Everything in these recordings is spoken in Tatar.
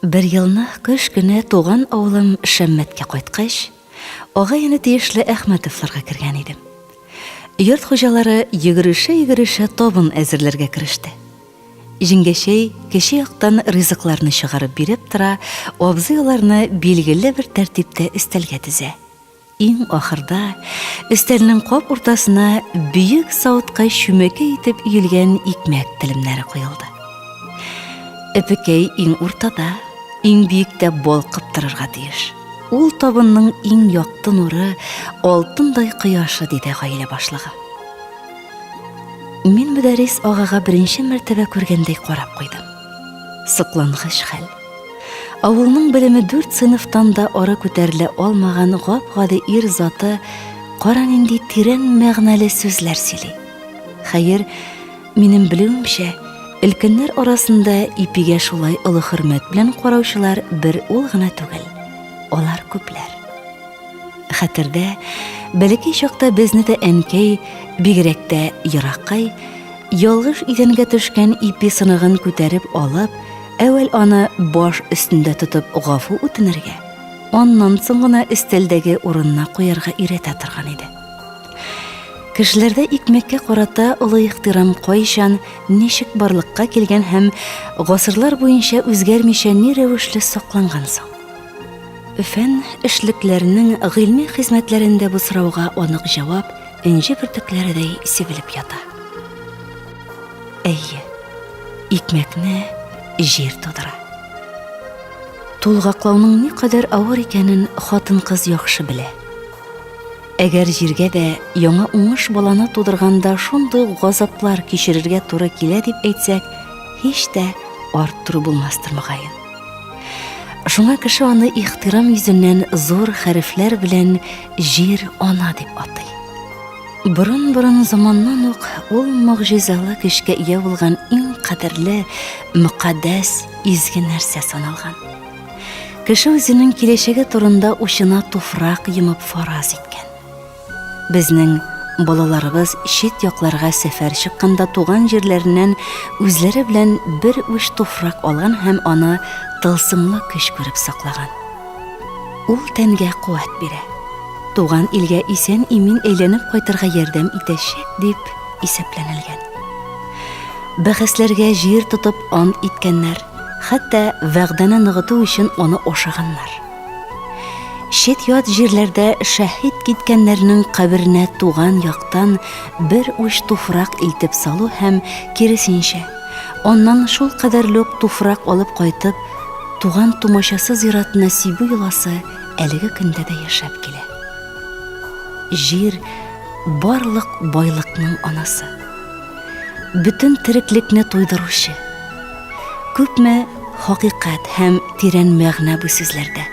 Бер елны кыш көне туган авылым Шәммәткә кайткач, агай-эне тиешле Әхмәтовларга кергән идем. Йорт хуҗалары йөгерешә табын әзерләргә кереште. Җиңгәшәй кеше яктан ризыкларны чыгарып биреп тора, абзый аларны билгеле бер тәртиптә өстәлгә тезә. Иң ахырда өстәлнең кап уртасына бөек савытка чүмәкәй итеп өелгән икмәк телемнәре куелды. Эпекәй иң уртада, иң биектә балкып торырга тиеш. Ул табынның иң якты нуры, алтындай кояшы, диде гаилә башлыгы. Мин Мөдәррис агага беренче мәртәбә күргәндәй карап куйдым. Соклангыч хәл. Авылның белеме 4 сыйныфтан да ары күтәрелә алмаган гап-гади ир заты кара нинди тирән мәгънәле сүзләр сөйли. Хәер, минем белүемчә, өлкәннәр арасында ипигә шулай олы хөрмәт белән караучылар бер ул гына түгел. Алар күпләр. Хәтердә, бәләкәй чакта безне дә әнкәй, бигрәк тә ераккай, ялгыш идәнгә төшкән ипи сыныгын күтәреп алып, әүвәл аны баш өстендә тотып гафу үтенергә, аннан соң гына өстәлдәге урынына куярга өйрәтә торган иде. Кешеләрдә икмәккә карата олы ихтирам кайчан, ничек барлыкка килгән һәм гасырлар буенча үзгәрмичә ни рәвешле сакланган соң? Фән эшлекләренең гыйльми хезмәтләрендә бу сорауга анык җавап инҗе бөртекләрдәй сибелеп ята. Әйе, икмәкне җир тудыра. Тулгаклауның ни кадәр авыр икәнен хатын-кыз яхшы белә. Әгәр җиргә дә яңа уңыш баланы тудырганда шундый газаплар кичерергә туры килә дип әйтсәк, һич тә арттыру булмастыр мөгаен. Шуңа кеше аны ихтирам йөзеннән зур хәрефләр белән җир ана дип атый. Борын заманнан ук ул могҗизалы көчкә ия булган иң кадерле, мөкаддәс, изге нәрсә саналган. Кеше үзенең киләчәге турында учына туфрак йымып фараз иткән. Безнең балаларыбыз чит якларга сәфәр чыкканда туган җирләреннән үзләре белән бер уч туфрак алган һәм аны тылсымлы көч күреп саклаган. Ул тәнгә куәт бирә. Туган илгә исән имин әйләнеп кайтырга ярдәм итәчәк дип исәпләнелгән. Бәхәсләргә җир тотып ант иткәннәр, хәтта вәгъдәне ныгыту өчен аны ашаганнар. Чит-ят җирләрдә шәһид киткәннәрнең каберенә туган яктан бер уч туфрак илтеп салу һәм киресенчә, аннан шул кадәрлек туфрак алып кайтып, туган тумачасы зиратына сибу йоласы әлеге көндә дә яшәп килә. Җир барлык байлыкның анасы. Бүтән тереклекне туйдыручы. Күпме хакыйкать һәм тирән мәгънә бу сүзләрдә.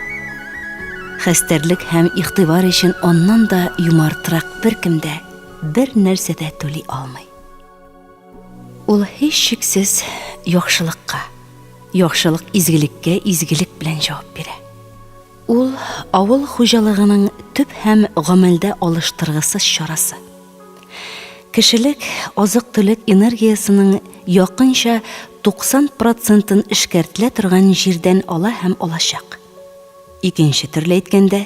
Хәстәрлек һәм игътибар өчен аннан да юмартрак беркемдә, бер нәрсәдә түли алмый. Ул һич шиксез яхшылыкка, яхшылык изгелеккә изгелек белән җавап бирә. Ул авыл хуҗалыгының төп һәм гамәлдә алыштыргысыз чарасы. Кешелек азык-төлек энергиясының якынча 90%-ын эшкәртелә торган җирдән ала һәм алачак. Икенче төрле әйткәндә,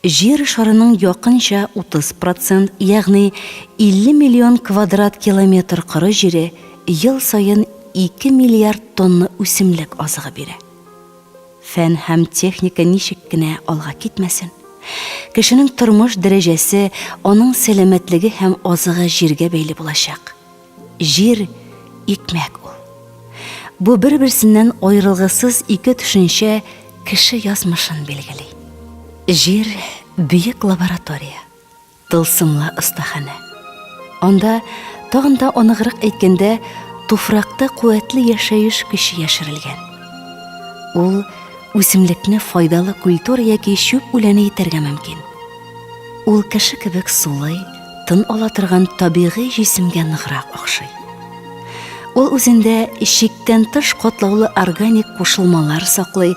җир шарының якынча 30%, ягъни 50 миллион квадрат километр коры җире ел саен 2 миллиард тонна үсемлек азыгы бирә. Фән һәм техника ничек кенә алга китмәсен, кешенең тормыш дәрәҗәсе, аның сәламәтлеге һәм азыгы җиргә бәйле булачак. Җир икмәк ул. Бу бер-берсеннән аерылгысыз ике төшенчә кеше язмышын билгели. Җир бөек лаборатория, тылсымлы остахана. Анда тагын да аныграк әйткәндә, туфракта куәтле яшәеш көче яшерелгән. Ул үсемлекне файдалы культура яки чүп үләне итәргә мөмкин. Ул кеше кебек сулый, тын ала торган табигый җисемгә ныграк охшый. Ул үзендә чиктән тыш катлаулы органик кушылмалар саклый,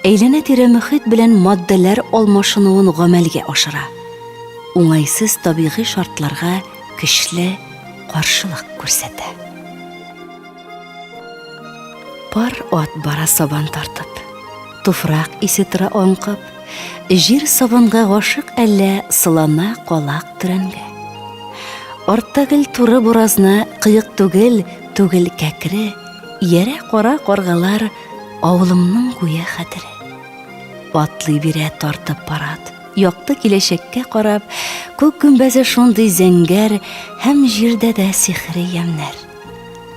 әйләнә-тирә мөхит белән матдәләр алмашынуын гамәлгә ашыра. Уңайсыз табигый шартларга көчле каршылык күрсәтә. Пар ат бара сабан тартып. туфрак исе тора аңкып, жир сабанга гашык әллә сылана калак түрәнгә. Артта гел туры буразна кыйык түгел кәкре, яре кара каргалар авылымның гүя хәтере. Атлый бирә тартып парат, якты киләчәккә карап, күк гүмбәзе шундый зәңгәр һәм җирдә дә сихри ямнар.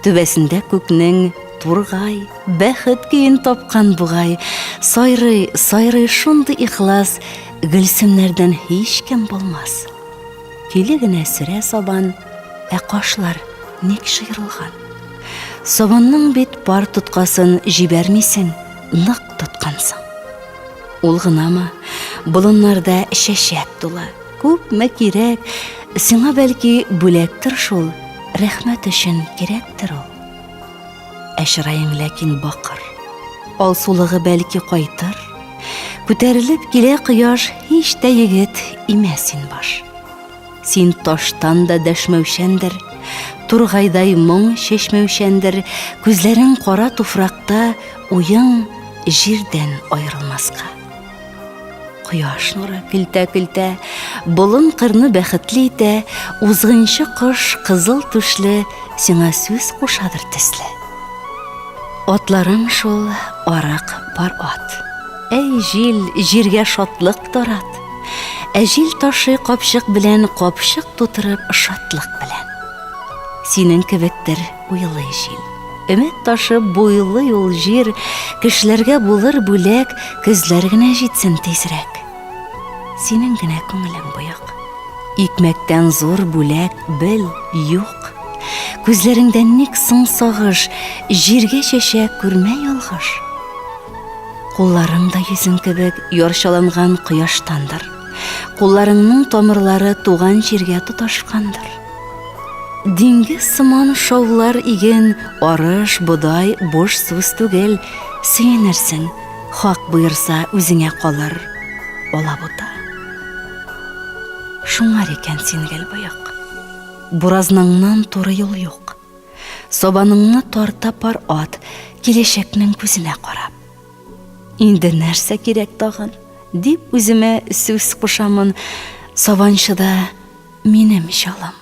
Түбәсендә күкнең тургай, бәхет көен тапкан бугай, сайрый шундый ихлас, гөлсемнәрдән һич кем булмас. Киле генә сөрә сабан, кашлар ник шыйрылган. Сабанның бит пар тоткасын җибәрмисең, нык тоткансың. Ул гынамы, болыннарда шәшәк тула, күпме кирәк, сиңа бәлки бүләктер шул, рәхмәт өчен кирәктер ул. Әшрайың ләкин бакыр, алсулыгы бәлки кайтыр, күтәрелеп килә кояш, һич тә егет имәсин баш. Син таштан да дәшмәүчәндер, тургайдай моң чәчмәүчәндер, күзләрең кара туфракта, уяң җирдән аерылмаска. Кояш нуры килтә, болын кырны бәхетле итә, узгынчы кыш кызыл түшле, сиңа сүз кушадыр төсле. Атларың шул арак пар ат. Әй җил, җиргә шатлык тарат. Җил ташы капчык белән капчык тутырып шатлык белән. Синең кебектер уйлы җил. Өмет ташы буйлы юл җир, кешеләргә булыр бүләк, көзләр генә җитсен тизрәк. Синең генә күңелең буяк. Икмәктән зур бүләк бел юк. Күзләреңдән ник соң сагыш, җиргә чәчәк күрмә ялгыш. Кулларың да йөзең кебек ярчаланган кояштандыр. Кулларыңның тамырлары туган җиргә тоташкандыр. Диңгез сыман шаулар иген, арыш, бодай, бош сүз түгел, сөенерсең, хак буйырса үзеңә калыр, алабута. Шуңар икән син гел бояк. Буразнаңнан туры юл юк. Сабаныңны тарта пар ат, киләчәкнең күзенә карап. Инде нәрсә кирәк тагын, дип үземә сүз кушамын, сабанчыда минем җалым.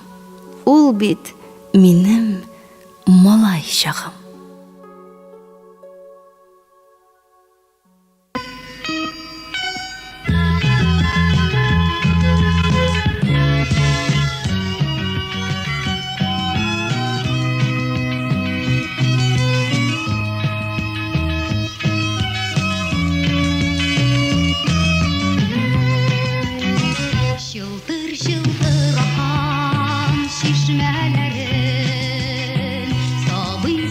Ул бит минем малай чагым. Шылтыр-шылтыр ахан чишмәләрен, сабый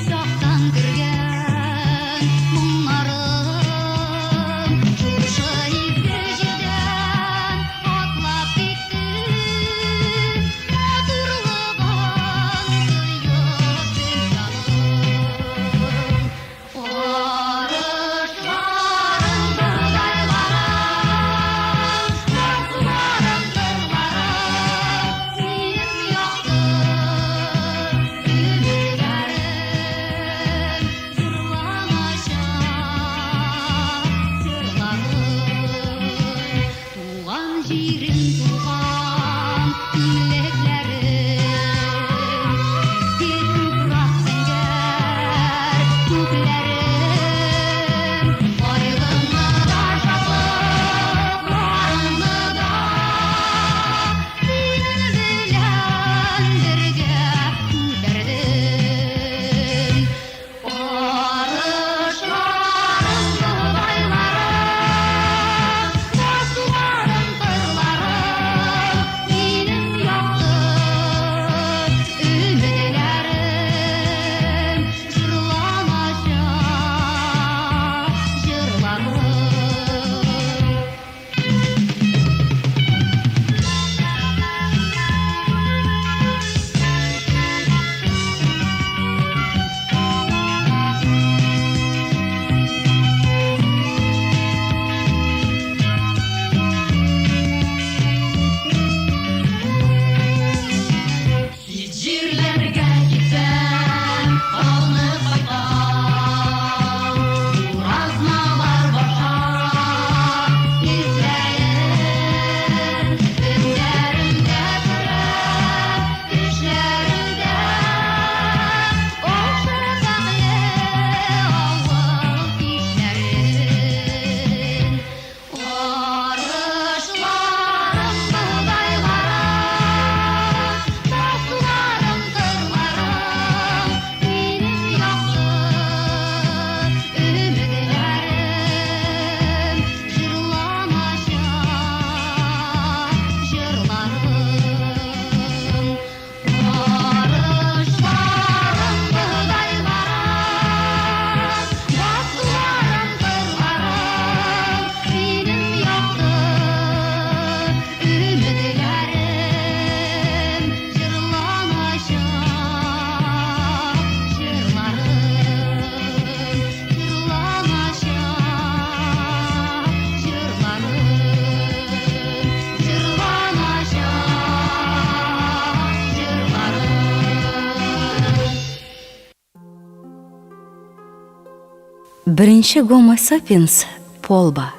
Беренче Homo sapiens Полба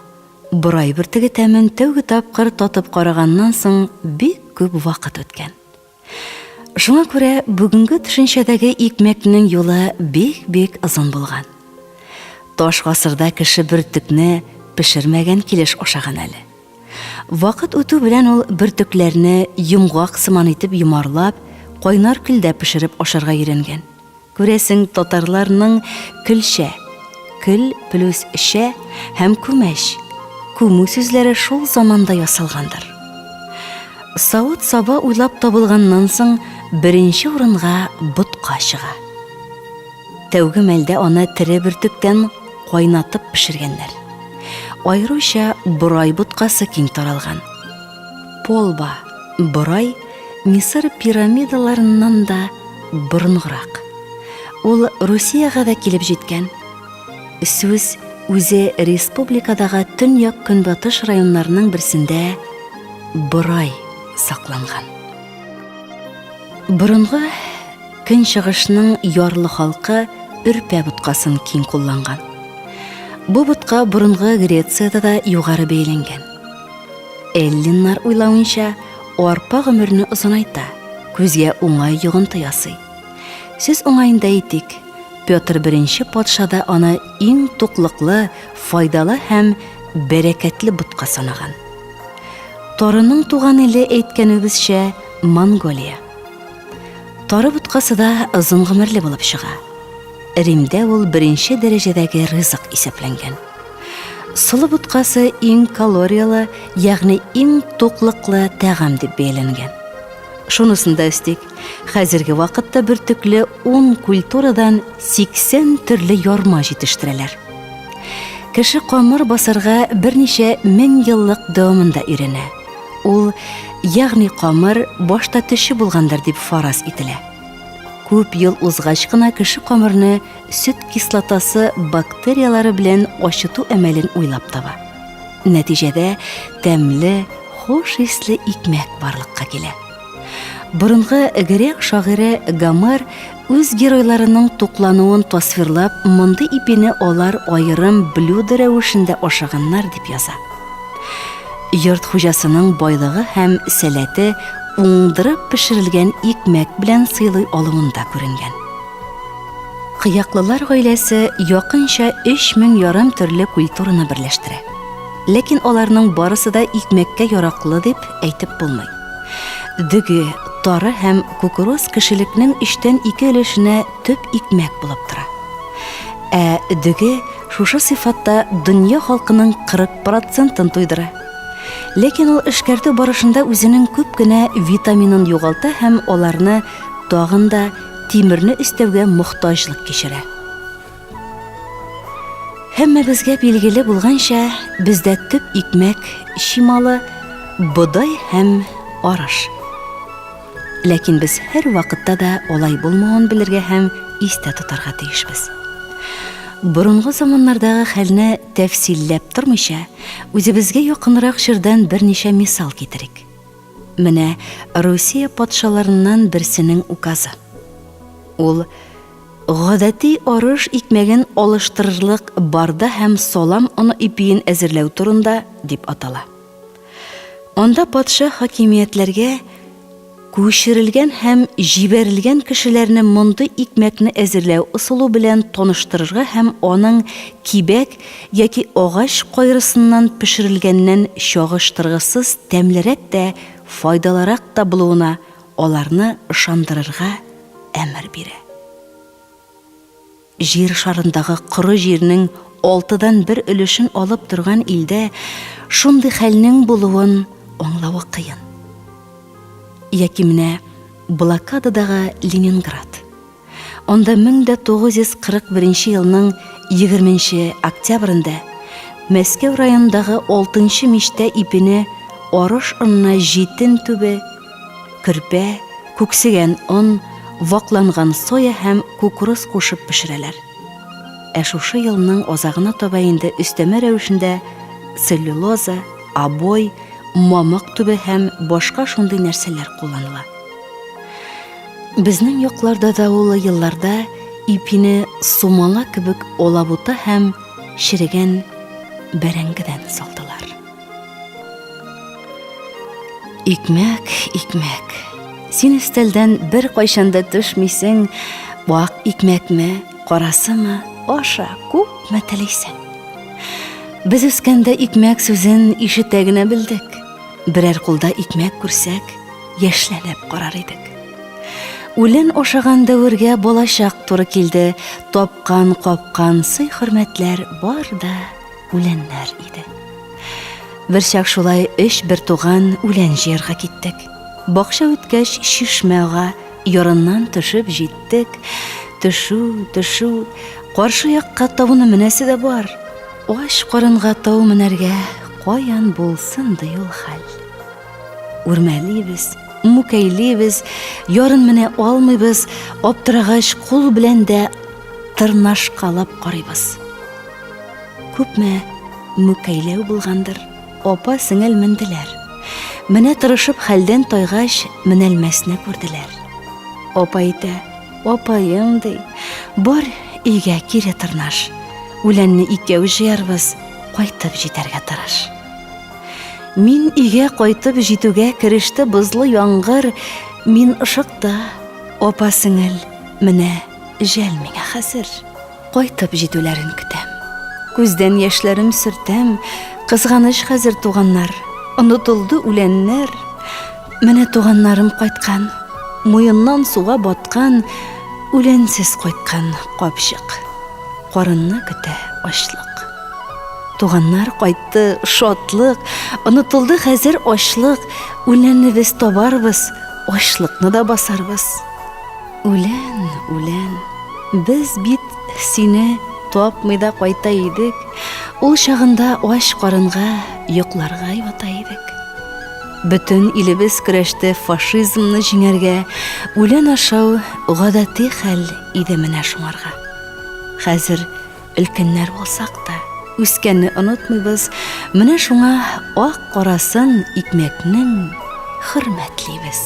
борай бөртеге тәмен тәүге тапкыр татып караганнан соң бик күп вакыт үткән. Шуңа күрә бүгенге төшенчәдәге икмәкнең юлы бик озын булган. Таш гасырда кеше бөртекне пешермәгән килеш ашаган әле. Вакыт үтү белән ул бөртекләрне йомгак сыман итеп йомарлап, кайнар көлдә пешереп ашарга өйрәнгән. Күрәсең, татарларның көлшә, көл плюс шә һәм күмәч, күмү сүзләре шул заманда ясалгандыр. Савыт саба уйлап табылганнан соң беренче урынга ботка чыга. Тәүге мәлдә аны тере бөртектән кайнатып пешергәннәр. Айрыша борай боткасы киң таралган. Полба, борай Мисыр пирамидаларыннан да борынгырак. Ул Русияга да килеп җиткән. Сүз үзе республикадагы төньяк көнбатыш районнарының берсендә борай сакланган. Борынгы көнчыгышның ярлы халкы үрпә боткасын киң кулланган. Бу ботка борынгы Грецияда да югары бәйләнгән. Эллиннар уйлавынча, арпа гомерне озынайта, күзгә уңай йогынты ясый. Сез уңайында әйтик, Петр I патша да аны иң туклыклы, файдалы һәм бәрәкәтле ботка санаган. Тарының туган иле әйткәнебезчә Монголия. Тары боткасы да озын гомерле булып чыга. Римдә ул беренче дәрәҗәдәге ризык исәпләнгән. Сылы боткасы иң калориялы, ягъни иң туклыклы тәгам дип бәяләнгән. Шунысын да өстик, хәзерге вакытта бөртекле 10 культурадан 80 төрле ярма җитештерәләр. Кеше камыр басарга берничә 1000 еллык дәвамында өйрәнә. Ул, ягъни камыр башта төше булгандыр дип фараз ителә. Күп ел узгач кына кеше камырны сөт кислотасы бактериялары белән ачыту әмәлен уйлап таба. Нәтиҗәдә тәмле, хош исле икмәк барлыкка килә. Борынгы грек шагыйре Гомер үз геройларының туклануын тасвирлап, мондый ипине алар айрым блюдо рәвешендә ашаганнар дип яза. Йорт хуҗасының байлыгы һәм сәләте уңдырып пешерелгән икмәк белән сыйлый алуында күренгән. Кыяклылар гаиләсе якынча 3500 төрле культураны берләштерә. Ләкин аларның барысы да икмәккә яраклы дип әйтеп булмый. Дөге, тары һәм кукуруз кешелекнең 3/2 өлешенә төп икмәк булып тора. Дөге шушы сыйфатта дөнья халкының 40%-ын туйдыра. Ләкин ул эшкәртү барышында үзенең күп кенә витаминын югалта һәм аларны тагын да тимерне өстәүгә мохтаҗлык кичерә. Һәммәбезгә билгеле булганча, бездә төп икмәк шималы, бодай һәм арыш. Ләкин без һәр вакытта да алай булмавын белергә һәм истә тотарга тиешбез. Борынгы заманнардагы хәлне тәфсилләп тормыйча, үзебезгә якынрак җирдән берничә мисал китерик. Менә Русия патшаларыннан берсенең указы. Ул гадәти арыш икмәген алыштырырлык барда һәм салам оны ипиен әзерләү турында дип атала. Анда патша хакимиятләргә күчерелгән һәм җибәрелгән кешеләрне мондый икмәкне әзерләү ысулы белән таныштырырга һәм аның кибәк яки агач кайрысыннан пешерелгәннән чагыштыргысыз тәмлерәк тә, файдалырак та булуына аларны ышандырырга әмер бирә. Җир шарындагы коры җирнең 6дан 1 өлешен алып торган илдә шундый хәлнең булуын аңлавы кыен. Яки менә блокададагы Ленинград. Анда 1941 елның 20 октябрендә Мәскәү районындагы 6-нчы мичтә ипене арыш онына җитен түбе, көрпә, күксегән он, вакланган соя һәм кукуруз кушып пешерәләр. Шушы елның азагына таба инде өстәмә рәвешендә целлюлоза, обой, мамык түбе һәм башка шундый нәрсәләр кулланыла. Безнең якларда да ул елларда ипине сумала кебек олабута һәм шіреген бәрәңгіден салдылар. Икмәк, икмәк, син өстәлдән бер кайшанда төшмисең, вак икмәкме, карасымы, аша, күпме телисең. Без үскәндә икмәк сүзен ишетә генә белдек. Берәр кулда икмәк күрсәк, яшьләнеп карар идек. Үлен ашаган дәвергә балачак туры килде, тапкан, капкан сый-хөрмәтләр бар да үләннәр иде. Бер чак шулай бер туган үлән җыярга киттек. Бакча үткәч чишмәгә ярыннан төшеп җиттек. Төшү, каршы якка тауны менәсе дә бар. Аш карынга тау менәргә каян булсын ди ул хәл. Үрмәлибез, мүкәйлибез, ярын менә алмыйбыз, аптырагач кул белән дә тырнашкалап карыйбыз. Күпме мүкәйләү булгандыр, апа сеңел менделәр. Менә тырышып хәлдән тайгач, менәлмәсне күрделәр. Апа әйтә, апаем ди, бар өйгә кире тырнаш. Үләнне икәү җыярбыз, кайтып җитәргә тырыш. Мин өйгә кайтып җитүгә кереште бызлы яңгыр, мин ышыкта, апа сеңел, менә жәл миңа хәзер. Кайтып җитүләрен көтәм. Күздән яшьләрем сөртәм, кызганыч хәзер туганнар, онытылды үләннәр. Менә туганнарым кайткан, муеннан суга баткан, үләнсез кайткан капчык. Карынны көтә ачлык. Туганнар кайтты, шатлык, онытылды хәзер ачлык. Үләнне без табарбыз, ачлыкны да басарбыз. Үлән, үлән, без бит сине тапмый да кайта идек. Ул чагында аш карынга, йокларга ята идек. Бөтен илебез көрәште фашизмны җиңәргә, үлән ашау гадәти хәл иде менә шуңарга. Хәзер өлкәннәр булсак та, үскәнне онытмыйбыз, менә шуңа ак карасын икмәкнең хөрмәтлибез.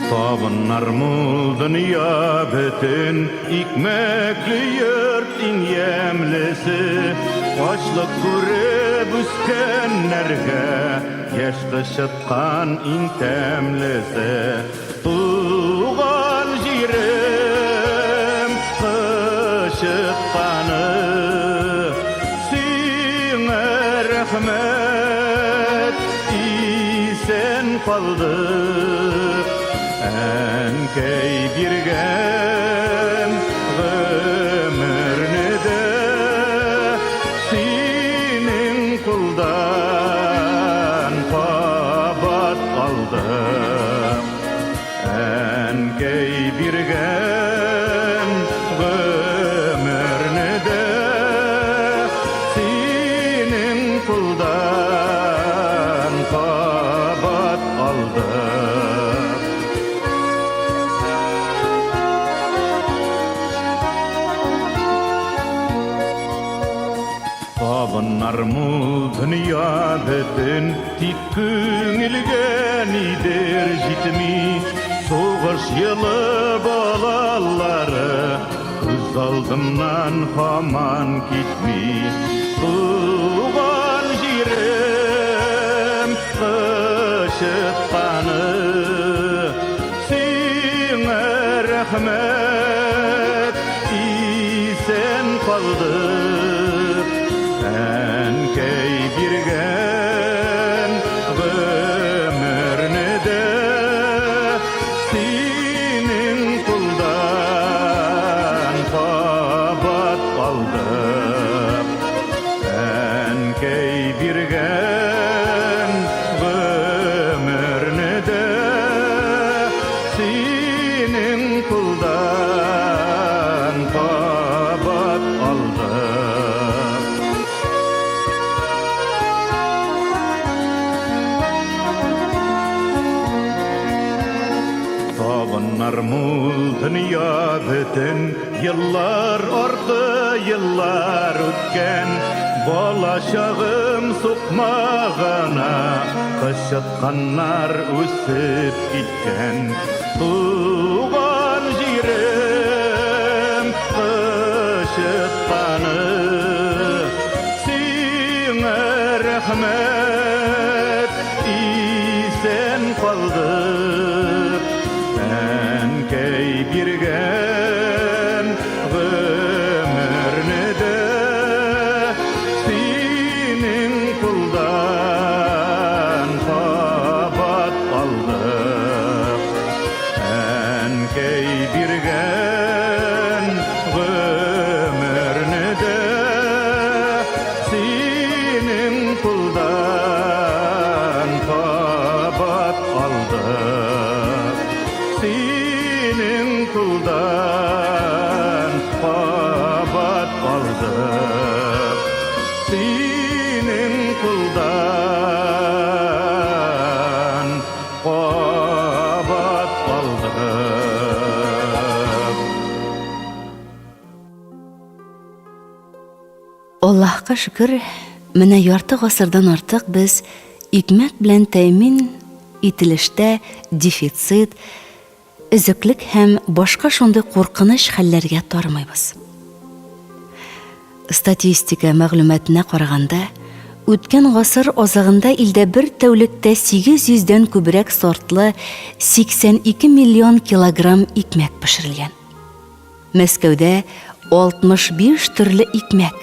Табыннар мул dünya bütün, икмәкле йорт иң ямьлесе. Ачлык күреп үскәннәргә, яшь кычыткан иң тәмлесе. Туган җирем кычытканы, сиңа рәхмәт, исән калдык. Әнкәй биргән гомерне дә синең кулдан кабат алдым. Әнкәй биргән гомерне дә синең кулдан кабат алдым. Табыннар мул dünya bütün, тик күңелгә нидер җитми. Сугыш йылы балалары күз алдымнан һаман китми. Туган җирем кычытканы, сиңа рәхмәт, исән калдык. Әнкәй биргән гомерне дә синең кулдан кабат алдым. Әнкәй биргән гомерне дә синең кулдан кабат алдым. Marmul dünya bütün yıllar ordu yıllar ötken Bolaşağım sokmağına Kışıtkanlar üsüp gitken Tuğan jirim kışıtkanı Sine rahmet isen kaldık Enkey birgen ömürünü de Senin kuldan kabat aldık Enkey birgen ömürünü de Senin kuldan kabat aldık Senin kuldan kabat aldık Senin kuldan kabat aldık Allah'a şükür, менә ярты гасырдан артык без икмәк белән тәэмин ителештә дефицит, өзеклек һәм башка шундый куркыныч хәлләргә тармыйбыз. Статистика мәгълүматына караганда, үткән гасыр азагында илдә бер тәүлектә 800дән күбрәк сортлы 82 миллион килограмм икмәк пешерелгән. Мәскәүдә 65 төрле икмәк,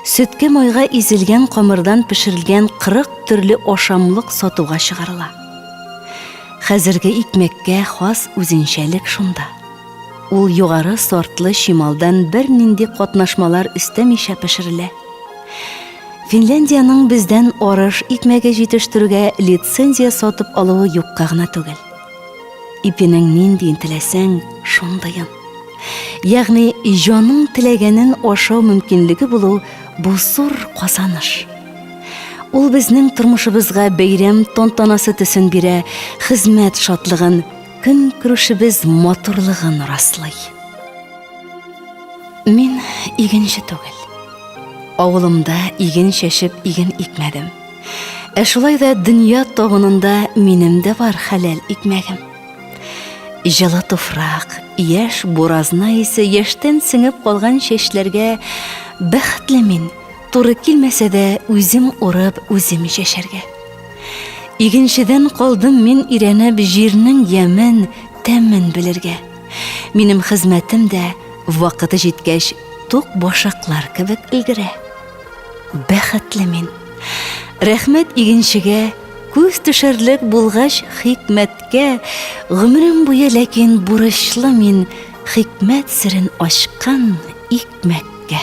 сөткә майга изелгән камырдан пешерелгән 40 төрле ашамлык сатуга чыгарыла. Хәзерге икмәккә хас үзенчәлек шунда. Ул югары сортлы шималдан бер нинди катнашмалар өстәмичә пешерелә. Финляндиянең бездән арыш икмәге җитештерүгә лицензия сатып алуы юкка гына түгел. Ипенең нинди теләсәң шундайын. Ягъни җаның теләгәнен ашау мөмкинлеге булу бу зур казаныш. Ул безнең тормышыбызга бәйрәм тантанасы төсен бирә, хезмәт шатлыгын, көн күрешебез матурлыгын раслый. Мин игенче түгел. Авылымда иген чәчеп иген икмәдем. Шулай да дөнья табынында минем дә бар хәләл икмәгем. Җылы туфрак, яшь буразна исе яшьтән сеңеп калган чәчләргә бәхетле мин, туры килмәсә дә үзем урып, үзем чәчәргә. Игенчедән калдым мин ирәнеп җирнең ямен, тәмен белергә. Минем хезмәтем дә вакыты җиткәч тук башаклар кебек илгерә. Бәхетле мин. Рәхмәт игенчегә, күз төшәрлек булгач хикмәткә, гомерем буе ләкин бурычлы мин хикмәт сирен ачкан икмәккә.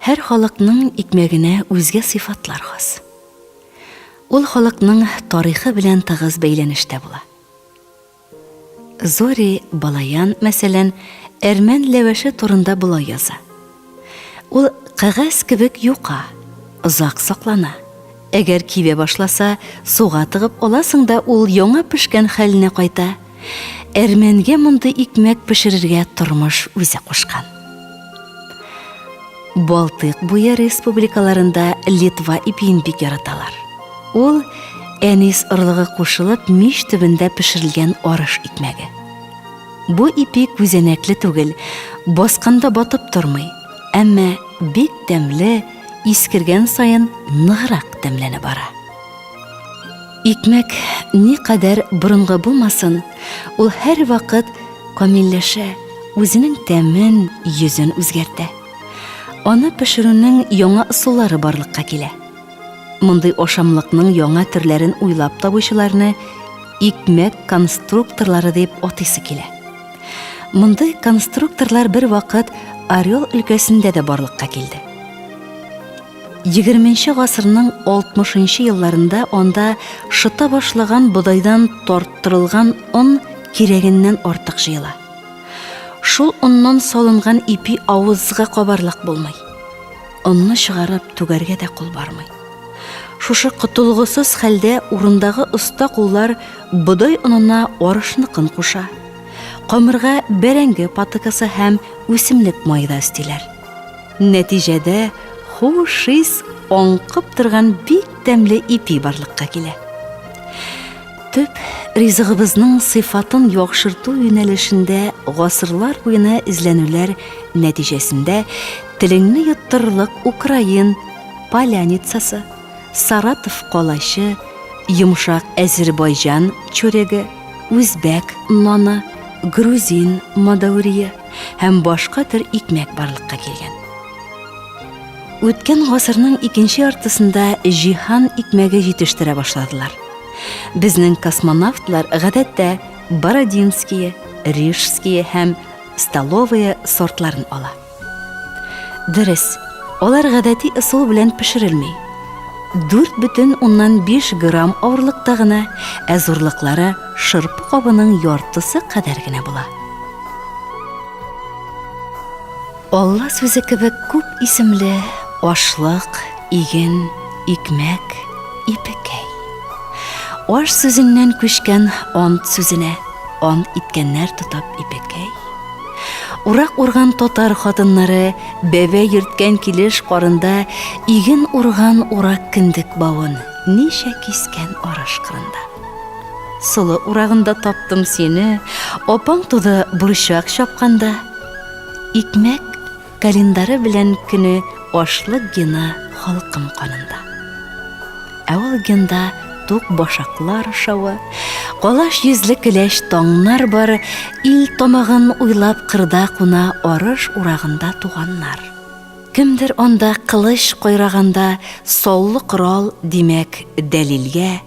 Һәр халыкның икмәгенә үзгә сыйфатлар хас. Ул халыкның тарихы белән тыгыз бәйләнештә була. Зори Балаян, мәсәлән, әрмән ләвәше турында булай яза. Ул кәгазь кебек юка, озак саклана. Әгәр кибә башласа, суга тыгып аласың да ул яңа пешкән хәленә кайта. Әрмәнгә мондай икмәк пешерергә тормыш үзе кушкан. Балтык буе республикаларында Литва ипиен бик яраталар. Ул әнис ырлыгы кушылып мич төбендә пешерелгән арыш икмәге. Бу ипи күзәнәкле түгел, басканда батып тормый, әмма бик тәмле, искергән саен ныграк тәмләнә бара. Икмәк никадәр борынгы булмасын, ул һәр вакыт камилләшә, үзенең тәмен, йөзен үзгәртә. Аны пешерүнең яңа ысуллары барлыкка килә. Мондый ашамлыкның яңа төрләрен уйлап табучыларны икмәк конструкторлары дип атыйсы килә. Мондый конструкторлар бер вакыт Орел өлкәсендә дә барлыкка килде. 20-нче гасырның 60-нчы елларында анда шыта башлаган бодайдан тарттырылган он кирәгеннән артык җыела. Шул оннан салынган ипи авызга кабарлык булмый. Онны чыгарып түгәргә дә кул бармый. Шушы кытылгысыз хәлдә урындагы оста куллар бодай онына арышныкын куша. Камырга бәрәңге патыкасы һәм үсемлек майда үстиләр. Нәтиҗәдә хушис аңкып торган бик тәмле ипи барлыкка килә. Төп ризыгыбызның сыйфатын яхшырту юнәлешендә гасырлар буена изләнүләр нәтиҗәсендә телеңне йоттырырлык Украин паляницасы, Саратов калачы, йомшак Азербайҗан чүреге, үзбәк наны, грузин мадаврия һәм башка төр икмәк барлыкка килгән. Үткән гасырның икенче яртысында җиһан икмәге җитештерә башладылар. Безнең космонавтлар гадәттә Бородинские, Рижские һәм Столовые сортларын ала. Дөрес, алар гадәти ысул белән пешерелми. 4,5 грамм авырлыкта гына, ә зурлыклары шырпы кабының яртысы кадәр генә була. Алла сүзе кебек күп исемле ашлык, иген, икмәк, ипекәй. Аш сүзеннән күчкән ант сүзенә, ант иткәннәр тотап ипекәй. Урак урган татар хатыннары бәбә йөрткән килеш карында иген урган урак кендек бавын, ничә кискән арыш кырында. Солы урагында таптым сине, апаң туды бурчак чапканда. Икмәк календары белән көне ашлык гена халкым канында. Ә ул генда тук башаклар шавы, калаш йөзле келәш таңнар бар, ил тамагын уйлап кырда куна арыш урагында туганнар. Кемдер анда кылыч кайраганда соллы корал димәк дәлилгә,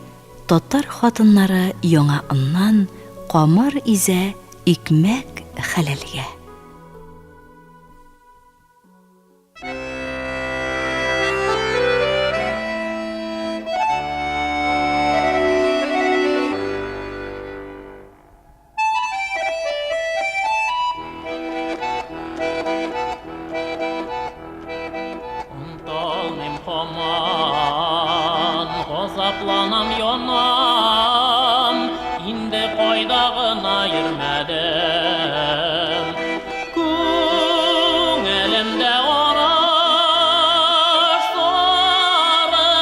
татар хатыннары яңа оннан камыр изә икмәк хәләлгә. Газапланам янам, инде кайдагына йөрмәдем. Күңелемдә араш, сары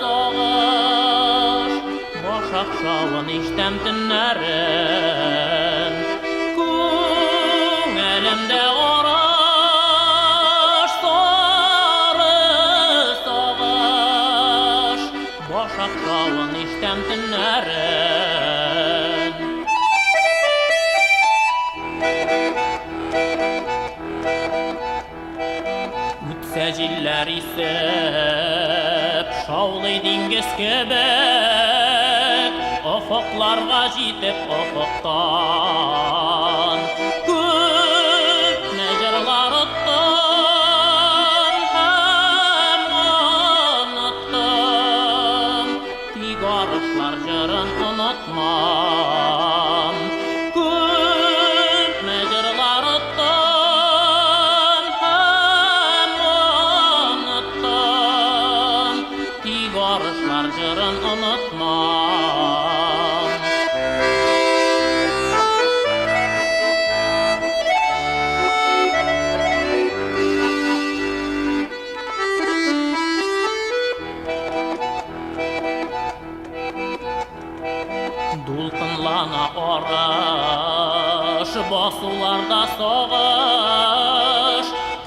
сагыш, башак шавын иштәм төннәрен. Күңелемдә араш, сары сагыш, башак шавын иштәм төннәрен. Үтсә җилләр исеп, шаулый диңгез кебек, офыкларга җитеп офыктан. Күпне җырлар оттым,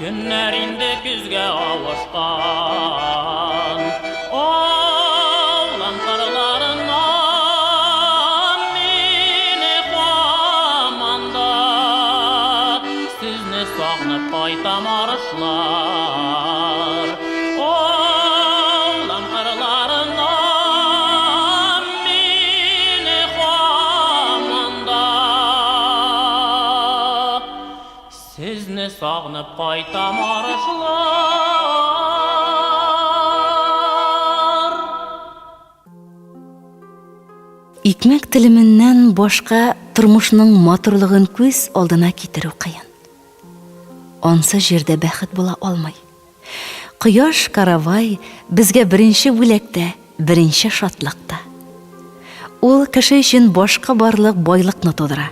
Günler indi küzge avuşkan. Oğlan kırlarından mini kuamanda. Sizni sağınıp kaytam arışlar. Oğlan kırlarından mini kuamanda. Sizni sağınıp kaytam arışlar. Икмәк телеменнән башка тормышның матурлыгын күз алдына китерү кыен. Онсы җирдә бәхет була алмый. Кояш каравай безгә беренче бүләктә, беренче шатлыкта. Ул кеше өчен башка барлык байлыкны тудыра.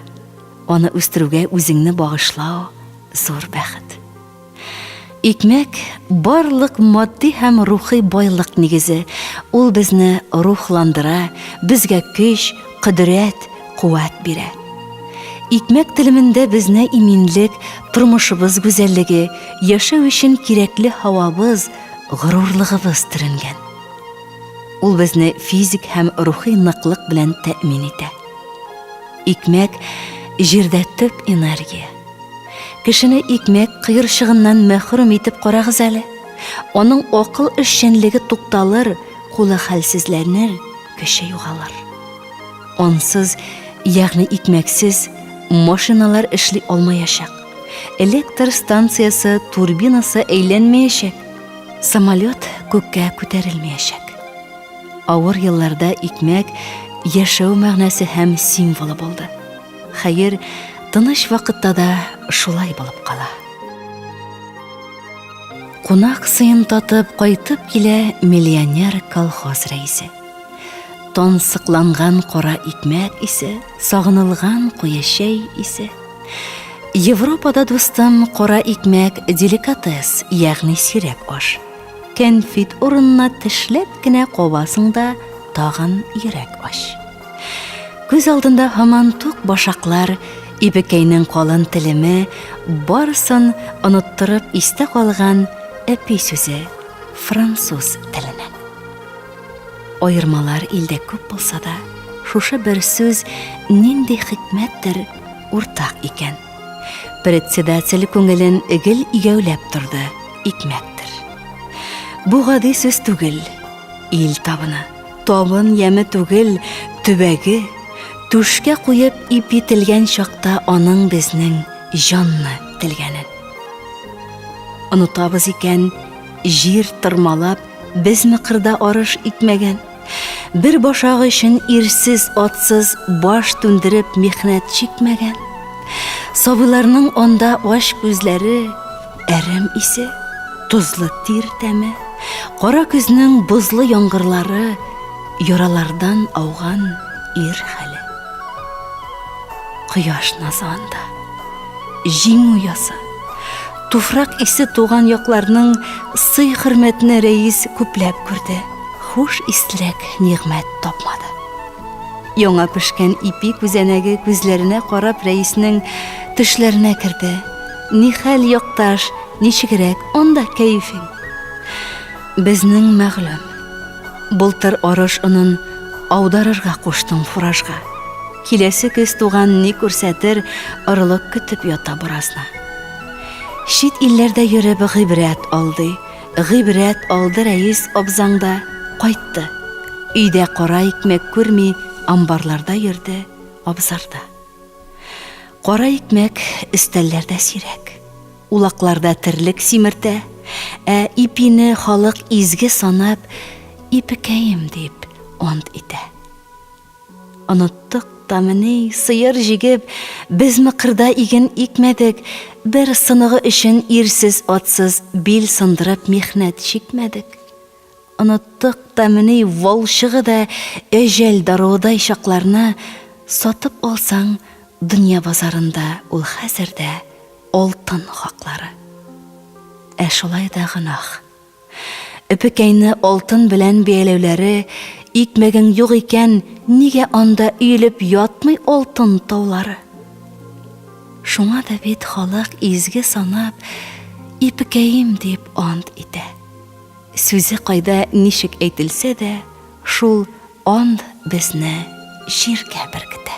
Аны үстерүгә үзеңне багышлау зур бәхет. Икмәк барлык матди һәм рухи байлык нигезе. Ул безне рухландыра, безгә көч, кудрәт, куәт бирә. Икмәк телемендә безне иминлек, тормышыбыз гүзәллеге, яшәү өчен кирәкле һавабыз, горурлыгыбыз төренгән. Ул безне физик һәм рухи ныклык белән тәэмин итә. Икмәк җирдә төп энергия. Кешене икмәк кыерчыгыннан мәхрүм итеп карагыз әле. Аның акыл эшчәнлеге тукталыр, кулы хәлсезләнер, көче югалыр. Онсыз, ягъни икмәксез машиналар эшли алмаячак. Электр станциясы, турбинасы әйләнмәячәк. Самолет күккә күтәрелмәячәк. Авыр елларда икмәк яшәү мәгънәсе һәм символы булды. Хәер, тыныч вакытта да шулай булып кала. Кунак сыйын татып кайтып килә миллионер колхоз рәисе. Тонсыкланган кара икмәк исе, сагынылган куяшәй исе. Европада дустым кара икмәк деликатес, ягъни сирәк аш. Кәнфит урынына тешләп кенә кабасыңда тагын йөрәк аш. Күз алдында һаман тук башаклар, ибекәйнең калын телеме, барысын оныттырып истә калган әпи сүзе француз теленә. Айырмалар илдә күп булса да, шушы бер сүз нинди хикмәттер уртак икән. Председатель күңелен игел игәүләп торды, икмәктер. Бу гади сүз түгел, ил табыны. Табын яме түгел, төбәге. Түшкә куеп ип ителгән чакта аның безнең җанны телгәнен. Онытабыз икән, җир тырмалап, без мыкырда арыш итмәгән. Бер башак өчен ирсез, атсыз баш түндереп михнәт чикмәгән. Сабыйларның анда аш күзләре, әрем исе, тузлы тир тәме, кара күзнең бозлы яңгырлары, яралардан ауган ир хәле. Кояш назанда, җиң уясы, туфрак исе туган якларның сый хөрмәтне рәис күпләп күрде. Хуш ислек нигъмәт тапмады. Яңа пешкән ипи күзәнәге күзләренә карап рәиснең тешләренә керде. Ни хәл якташ, ничегрәк анда кәефең? Безнең мәгълүм. Былтыр арыш онын аударырга куштың фуражга. Киләсе көз туган ни күрсәтер, ырылык көтеп ята буразна. Шит илләрдә йөреп гыйбрәт алды. Гыйбрәт алды рәис абзаңда. Кайтты. Өйдә кара икмәк күрми, амбарларда йөрде, абзарда. Кара икмәк өстәлләрдә сирәк. Улакларда терлек симертә, ә ипине халык изге санап, ипекәем дип онт итә. Оныттык тамыны сыер җигеп, без мыкырда иген икмәдек, бер сыныгы өчен ирсез, атсыз бил сындырып михнәт чикмәдек. Оныттык тәмini волшыгы да әҗәл дарудай чакларны сатып алсаң, дөнья базарында ул хәзердә алтын хаклары. Ә шулай да гынах. Өпекәйне алтын белән бәяләүләре, икмәгең юк икән, нигә анда өйлеп ятмый алтын таулары? Шуңа да бит халык изге санап, ипекәем дип ант итә. Сүзе кайда ничек әйтелсә дә, шул ант безне җиргә беркетә.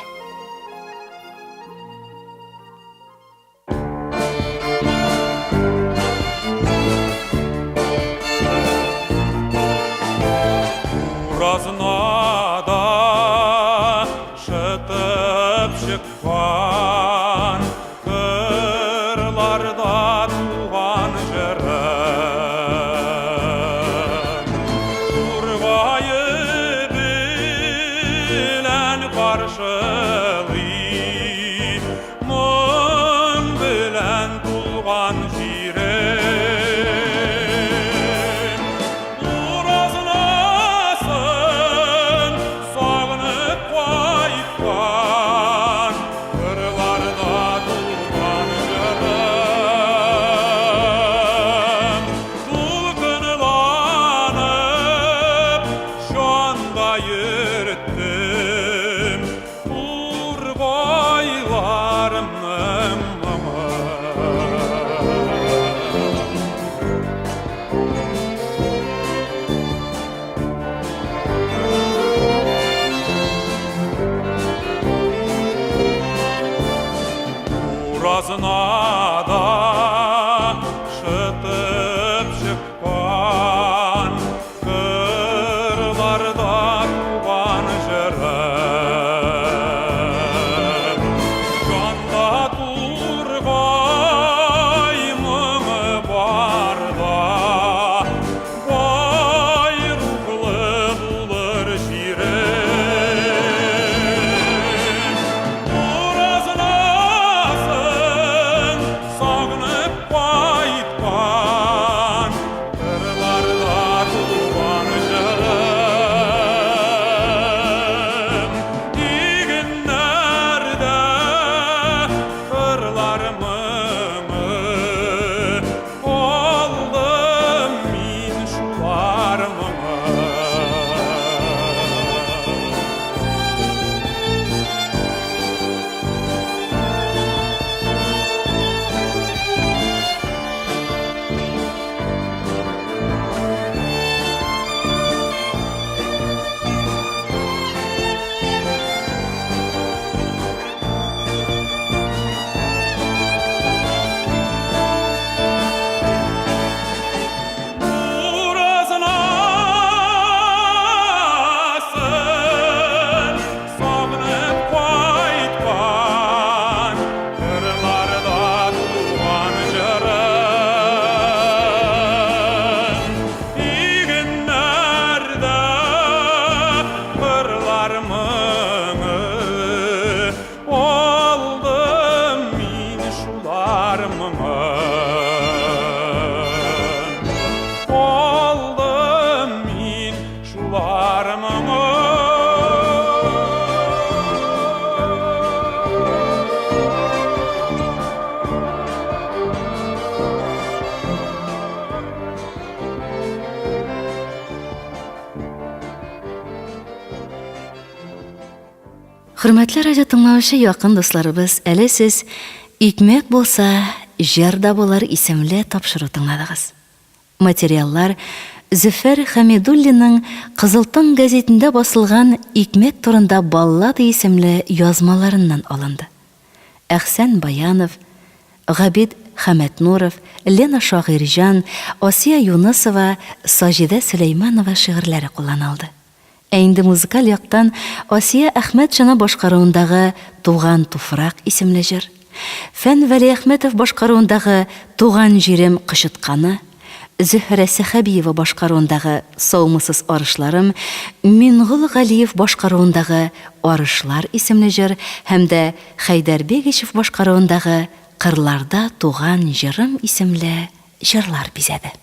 Уразнада шытып чыккан, кырларда туган җырым. Тургайы белән каршылый, моң белән тулган җирем. Уразнасын сагынып кайткан, кырларда тулган җырым. Дулкынланып җанда йөрттем, тургайларымның моңын. Уразнада шытып чыккан, кырларда туган җырым. Җанда тургай моңы барда, байрулы булыр җирем. Уразнасын сагынып кайткан, кырларда туган җырым. Игеннәрдә кырлар моңы, алдым мин шулар моңын. Уразнасын сагынып кайткан, кырларда туган җырым. Игеннәрдә кырлар моңы, алдым мин шулар моңын. Алдым мин шулар моңын. Хөрмәтле радио тыңлаучы якын дусларыбыз, әле сез «Икмәк булса, җыр да булыр» исемле тапшыру тыңладыгыз. Материаллар Зөфәр Хәмидуллинның Кызылтаң гәзитендә басылган «Икмәк турында баллада» исемле язмаларыннан алынды. Әхсән Баянов, Габид Хәмәтнуров, Лена Шагыйрҗан, Асия Юнысова, Саҗидә Сөләйманова шигырьләре кулланылды. Ә инде музыкаль яктан Асия Әхмәтшина башкаруындагы «Туган туфрак» исемле җыр, Фән Вәлиәхмәтов башкаруындагы «Туган җирем кычытканы», Зөһрә Сәхәбиева башкаруындагы «Саумысыз арышларым», Мингол Галиев башкаруындагы «Арышлар» исемле җыр һәм дә Хәйдәр Бегичев башкаруындагы «Кырларда туган җырым» исемле җырлар бизәде.